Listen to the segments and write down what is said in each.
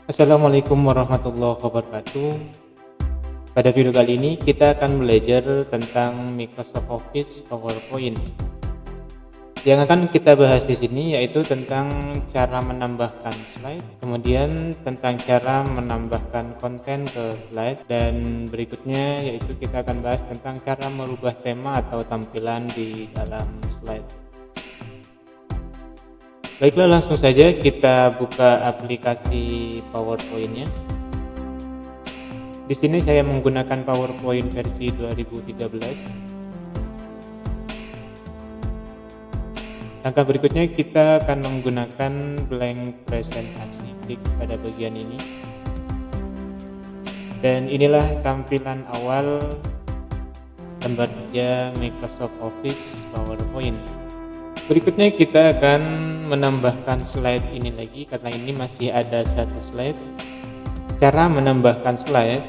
Assalamualaikum warahmatullahi wabarakatuh. Pada video kali ini kita akan belajar tentang Microsoft Office PowerPoint. Yang akan kita bahas di sini yaitu tentang cara menambahkan slide, kemudian tentang cara menambahkan konten ke slide, dan berikutnya yaitu kita akan bahas tentang cara merubah tema atau tampilan di dalam slide. Baiklah, langsung saja kita buka aplikasi PowerPoint-nya. Di sini saya menggunakan PowerPoint versi 2013. Langkah berikutnya kita akan menggunakan blank presentasi. Klik pada bagian ini. Dan inilah tampilan awal lembar kerja Microsoft Office PowerPoint. Berikutnya kita akan menambahkan slide ini lagi karena ini masih ada satu slide. Cara menambahkan slide,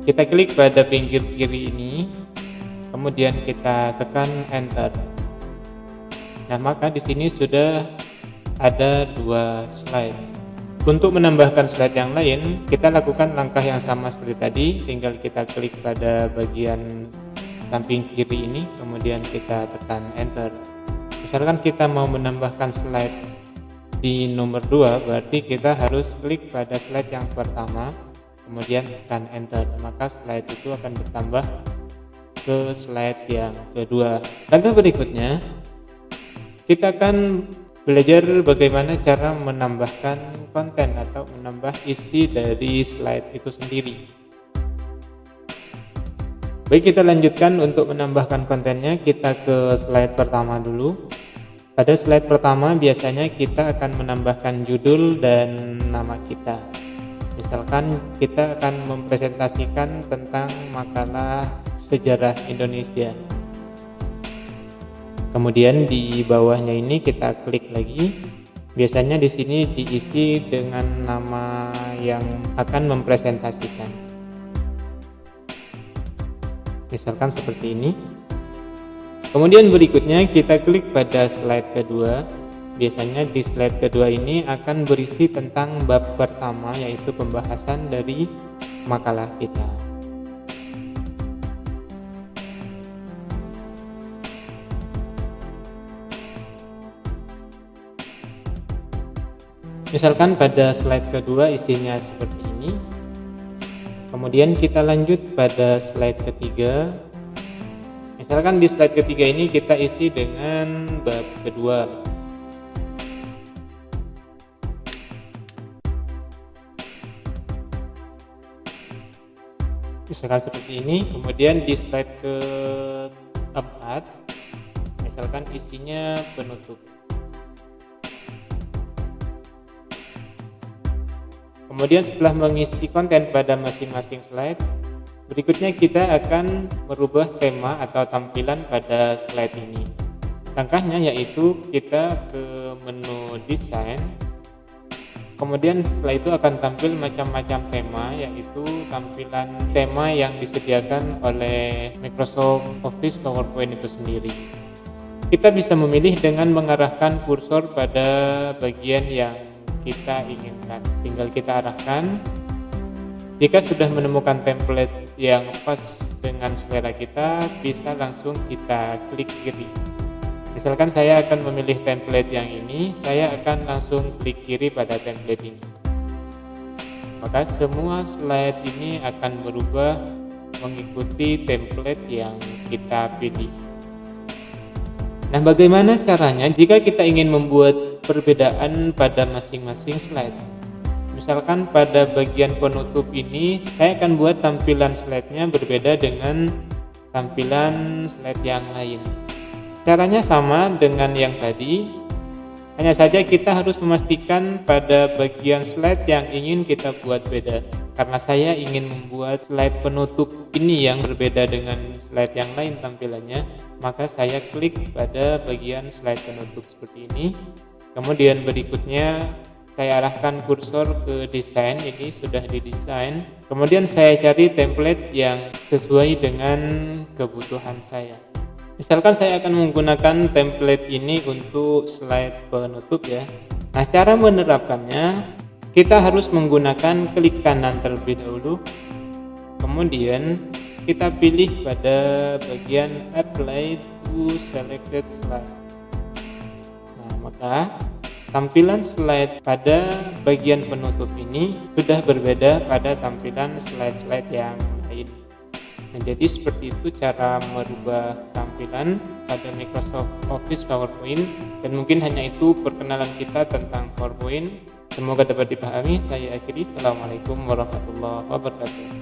kita klik pada pinggir kiri ini, kemudian kita tekan enter. Nah, maka di sini sudah ada dua slide. Untuk menambahkan slide yang lain, kita lakukan langkah yang sama seperti tadi, tinggal kita klik pada bagian samping kiri ini, kemudian kita tekan enter. Misalkan kita mau menambahkan slide di nomor 2, berarti kita harus klik pada slide yang pertama, kemudian tekan enter, maka slide itu akan bertambah ke slide yang kedua. Langkah berikutnya, kita akan belajar bagaimana cara menambahkan konten atau menambah isi dari slide itu sendiri. Baik, kita lanjutkan untuk menambahkan kontennya. Kita ke slide pertama dulu. Pada slide pertama biasanya kita akan menambahkan judul dan nama kita. Misalkan kita akan mempresentasikan tentang makalah sejarah Indonesia. Kemudian di bawahnya ini kita klik lagi. Biasanya di sini diisi dengan nama yang akan mempresentasikan. Misalkan seperti ini. Kemudian berikutnya kita klik pada slide kedua. Biasanya di slide kedua ini akan berisi tentang bab pertama, yaitu pembahasan dari makalah kita. Misalkan pada slide kedua isinya seperti ini. Kemudian kita lanjut pada slide ketiga. Misalkan di slide ketiga ini kita isi dengan bab kedua. Misalkan seperti ini. Kemudian di slide keempat, misalkan isinya penutup. Kemudian setelah mengisi konten pada masing-masing slide, berikutnya kita akan merubah tema atau tampilan pada slide ini. Langkahnya yaitu kita ke menu desain. Kemudian setelah itu akan tampil macam-macam tema, yaitu tampilan tema yang disediakan oleh Microsoft Office PowerPoint itu sendiri. Kita bisa memilih dengan mengarahkan kursor pada bagian yang kita inginkan. Tinggal kita arahkan. Jika sudah menemukan template yang pas dengan selera kita, bisa langsung kita klik kiri. Misalkan saya akan memilih template yang ini, saya akan langsung klik kiri pada template ini. Maka semua slide ini akan berubah mengikuti template yang kita pilih. Nah, bagaimana caranya jika kita ingin membuat perbedaan pada masing-masing slide? Misalkan pada bagian penutup ini saya akan buat tampilan slide-nya berbeda dengan tampilan slide yang lain. Caranya sama dengan yang tadi, hanya saja kita harus memastikan pada bagian slide yang ingin kita buat beda. Karena saya ingin membuat slide penutup ini yang berbeda dengan slide yang lain tampilannya, maka saya klik pada bagian slide penutup seperti ini. Kemudian berikutnya saya arahkan kursor ke desain, ini sudah didesain. Kemudian saya cari template yang sesuai dengan kebutuhan saya. Misalkan saya akan menggunakan template ini untuk slide penutup ya. Nah, cara menerapkannya, kita harus menggunakan klik kanan terlebih dahulu, kemudian kita pilih pada bagian apply to selected slide. Nah, maka tampilan slide pada bagian penutup ini sudah berbeda pada tampilan slide-slide yang lain. Nah, jadi seperti itu cara merubah tampilan pada Microsoft Office PowerPoint, dan mungkin hanya itu perkenalan kita tentang PowerPoint. Semoga dapat dipahami. Saya akhiri. Assalamualaikum warahmatullahi wabarakatuh.